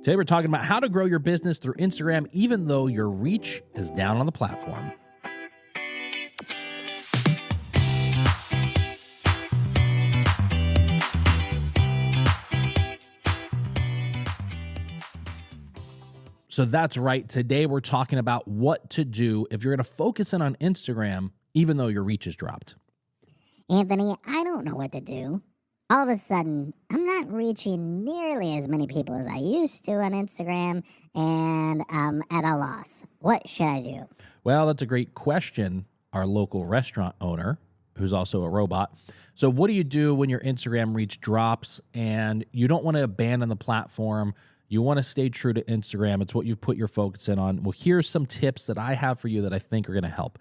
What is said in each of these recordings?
Today we're talking about how to grow your business through Instagram even though your reach is down on the platform. So that's right. Today we're talking about what to do if you're going to focus in on Instagram even though your reach is dropped. Anthony, I don't know what to do. All of a sudden, I'm not reaching nearly as many people as I used to on Instagram, and I'm at a loss. What should I do? Well, that's a great question, our local restaurant owner, who's also a robot. So what do you do when your Instagram reach drops and you don't want to abandon the platform? You want to stay true to Instagram. It's what you've put your focus in on. Well, here's some tips that I have for you that I think are going to help.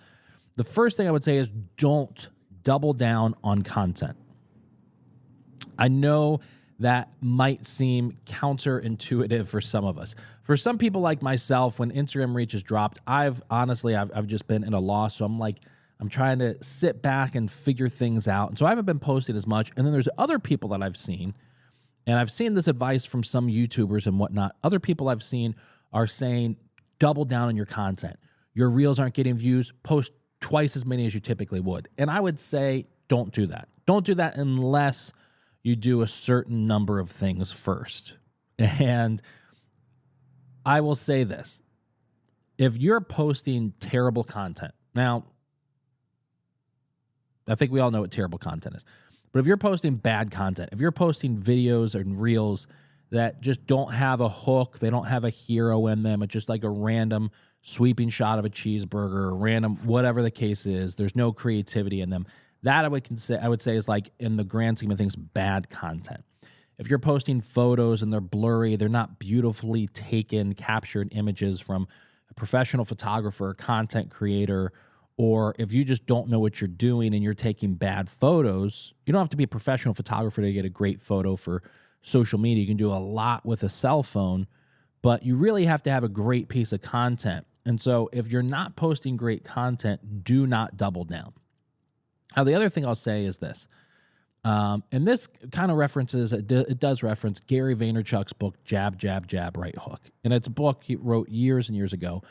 The first thing I would say is don't double down on content. I know that might seem counterintuitive for some of us. For some people like myself, when Instagram reach is dropped, I've just been in a loss. So I'm trying to sit back and figure things out. And so I haven't been posting as much. And then there's other people that I've seen, and I've seen this advice from some YouTubers and whatnot. Other people I've seen are saying, double down on your content. Your reels aren't getting views, post twice as many as you typically would. And I would say, don't do that. Don't do that unless you do a certain number of things first. And I will say this. If you're posting terrible content, now, I think we all know what terrible content is. But if you're posting bad content, if you're posting videos and reels that just don't have a hook, they don't have a hero in them, it's just like a random sweeping shot of a cheeseburger, random, whatever the case is, there's no creativity in them. That I would say is, like, in the grand scheme of things, bad content. If you're posting photos and they're blurry, they're not beautifully taken, captured images from a professional photographer, content creator, or if you just don't know what you're doing and you're taking bad photos, you don't have to be a professional photographer to get a great photo for social media. You can do a lot with a cell phone, but you really have to have a great piece of content. And so if you're not posting great content, do not double down. Now, the other thing I'll say is this, and this kind of references, it does reference Gary Vaynerchuk's book, Jab, Jab, Jab, Right Hook. And it's a book he wrote years and years ago,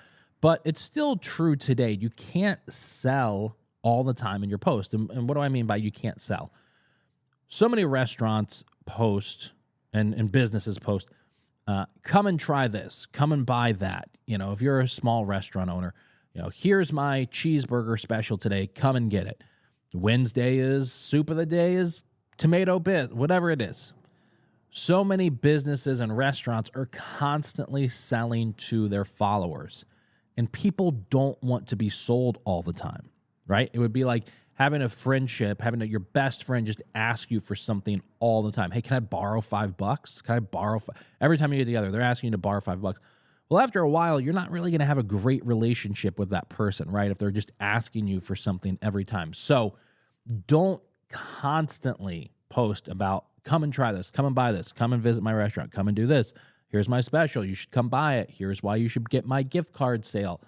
but it's still true today. You can't sell all the time in your post. And what do I mean by you can't sell? So many restaurants post and businesses post, come and try this, come and buy that. You know, if you're a small restaurant owner, here's my cheeseburger special today, come and get it. Wednesday is soup of the day is tomato bit, whatever it is. So many businesses and restaurants are constantly selling to their followers, and people don't want to be sold all the time, right? It would be like having a friendship, your best friend just ask you for something all the time. Hey, can I borrow $5? Can I borrow every time you get together, they're asking you to borrow $5. Well, after a while, you're not really going to have a great relationship with that person, right? If they're just asking you for something every time. So don't constantly post about, come and try this, come and buy this, come and visit my restaurant, come and do this. Here's my special. You should come buy it. Here's why you should get my gift card sale.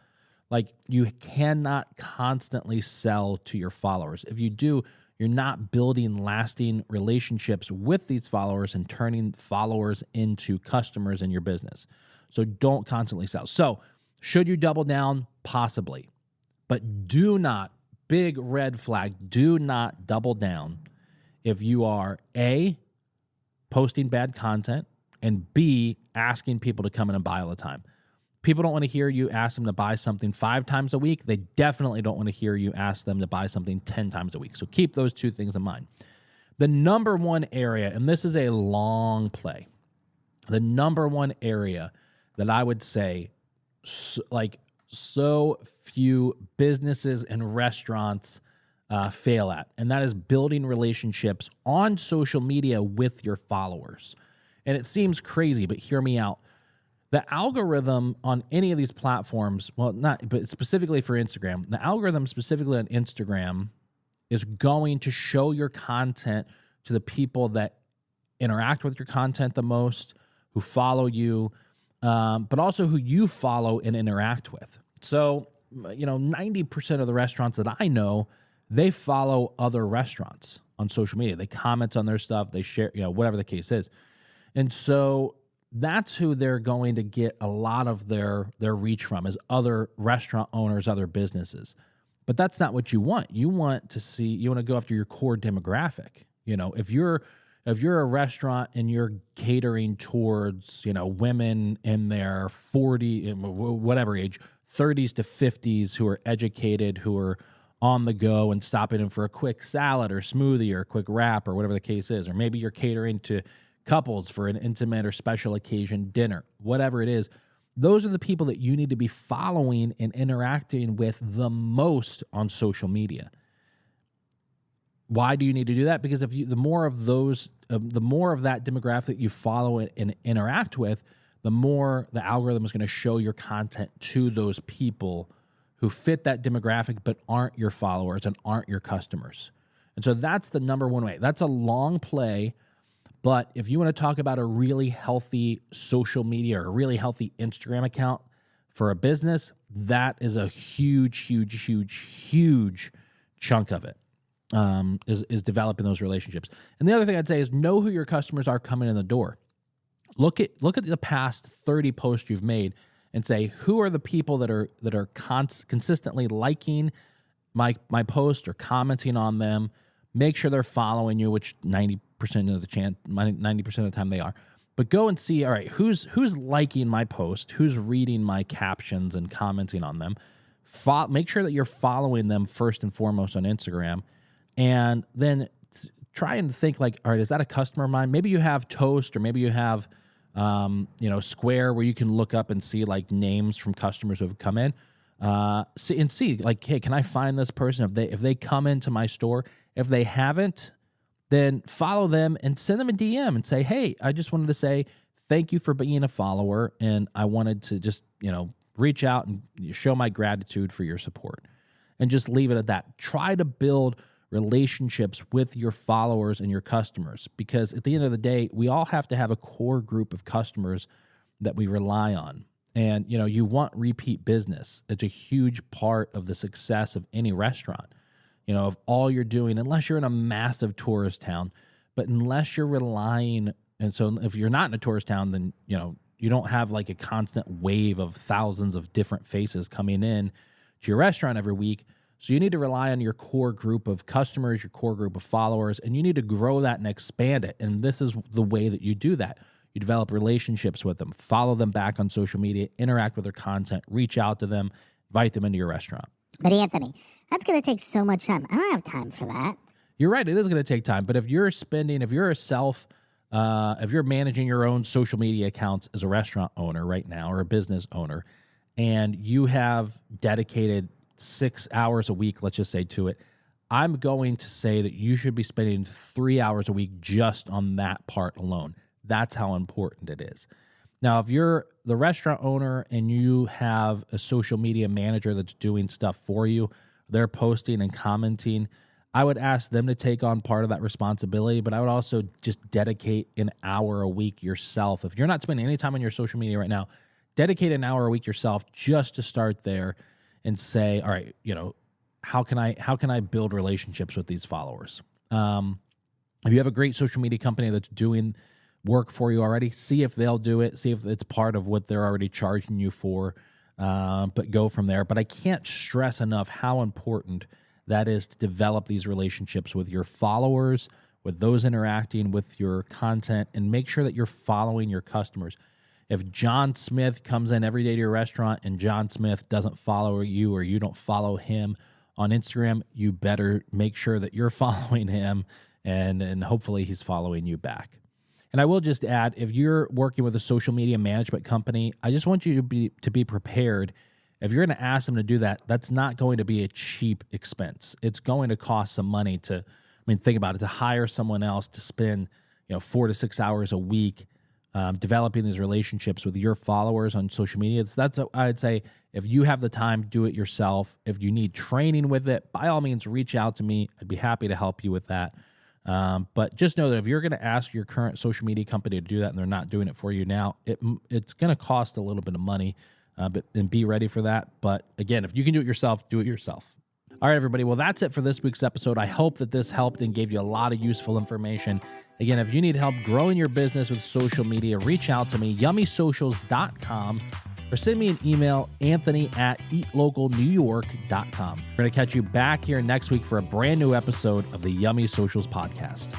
Like, you cannot constantly sell to your followers. If you do, you're not building lasting relationships with these followers and turning followers into customers in your business. So don't constantly sell. So should you double down? Possibly. But do not, big red flag, do not double down if you are A, posting bad content, and B, asking people to come in and buy all the time. People don't want to hear you ask them to buy something 5 times a week. They definitely don't want to hear you ask them to buy something 10 times a week. So keep those two things in mind. The number one area, and this is a long play, the number one area that I would say, so few businesses and restaurants fail at, and that is building relationships on social media with your followers. And it seems crazy, but hear me out. The algorithm on any of these platforms, well, not, but specifically for Instagram, the algorithm specifically on Instagram is going to show your content to the people that interact with your content the most, who follow you, but also who you follow and interact with. So, 90% of the restaurants that I know, they follow other restaurants on social media. They comment on their stuff, they share, whatever the case is. And so that's who they're going to get a lot of their reach from, is other restaurant owners, other businesses. But that's not what you want. You want to go after your core demographic. If you're a restaurant and you're catering towards, women in their 40, whatever age, 30s to 50s, who are educated, who are on the go and stopping in for a quick salad or smoothie or a quick wrap or whatever the case is. Or maybe you're catering to couples for an intimate or special occasion dinner, whatever it is. Those are the people that you need to be following and interacting with the most on social media. Why do you need to do that? Because the more of that demographic you follow and interact with, the more the algorithm is going to show your content to those people who fit that demographic but aren't your followers and aren't your customers. And so that's the number one way. That's a long play, but if you want to talk about a really healthy social media or a really healthy Instagram account for a business, that is a huge, huge, huge, huge chunk of it. Is developing those relationships. And the other thing I'd say is know who your customers are coming in the door. Look at the past 30 posts you've made and say, who are the people that are consistently liking my post or commenting on them. Make sure they're following you, which 90% of the time they are. But go and see, all right, who's liking my post, who's reading my captions and commenting on them. Make sure that you're following them first and foremost on Instagram. And then try and think like, all right, is that a customer of mine? Maybe you have Toast, or maybe you have, Square, where you can look up and see like names from customers who have come in. See like, hey, can I find this person? If they come into my store, if they haven't, then follow them and send them a DM and say, hey, I just wanted to say thank you for being a follower, and I wanted to just reach out and show my gratitude for your support, and just leave it at that. Try to build relationships with your followers and your customers, because at the end of the day, we all have to have a core group of customers that we rely on. And you want repeat business. It's a huge part of the success of any restaurant. Of all you're doing, unless you're in a massive tourist town, but unless you're relying, and so if you're not in a tourist town, then you don't have like a constant wave of thousands of different faces coming in to your restaurant every week. So you need to rely on your core group of customers, your core group of followers, and you need to grow that and expand it. And this is the way that you do that. You develop relationships with them, follow them back on social media, interact with their content, reach out to them, invite them into your restaurant. But Anthony, that's going to take so much time. I don't have time for that. You're right. It is going to take time. But if you're managing your own social media accounts as a restaurant owner right now, or a business owner, and you have dedicated 6 hours a week, let's just say, to it, I'm going to say that you should be spending 3 hours a week just on that part alone. That's how important it is. Now, if you're the restaurant owner and you have a social media manager that's doing stuff for you, they're posting and commenting, I would ask them to take on part of that responsibility, but I would also just dedicate an hour a week yourself. If you're not spending any time on your social media right now, dedicate an hour a week yourself just to start there and say, all right, how can I build relationships with these followers? If you have a great social media company that's doing work for you already, see if they'll do it, see if it's part of what they're already charging you for, but go from there. But I can't stress enough how important that is to develop these relationships with your followers, with those interacting with your content, and make sure that you're following your customers. If John Smith comes in every day to your restaurant and John Smith doesn't follow you, or you don't follow him on Instagram, you better make sure that you're following him, and hopefully he's following you back. And I will just add, if you're working with a social media management company, I just want you to be prepared. If you're going to ask them to do that, that's not going to be a cheap expense. It's going to cost some money think about it, to hire someone else to spend 4 to 6 hours a week developing these relationships with your followers on social media. I'd say, if you have the time, do it yourself. If you need training with it, by all means, reach out to me. I'd be happy to help you with that. But just know that if you're going to ask your current social media company to do that and they're not doing it for you now, it's going to cost a little bit of money, and be ready for that. But again, if you can do it yourself, do it yourself. All right, everybody. Well, that's it for this week's episode. I hope that this helped and gave you a lot of useful information. Again, if you need help growing your business with social media, reach out to me, yummysocials.com, or send me an email, anthony@eatlocalnewyork.com. We're going to catch you back here next week for a brand new episode of the Yummy Socials Podcast.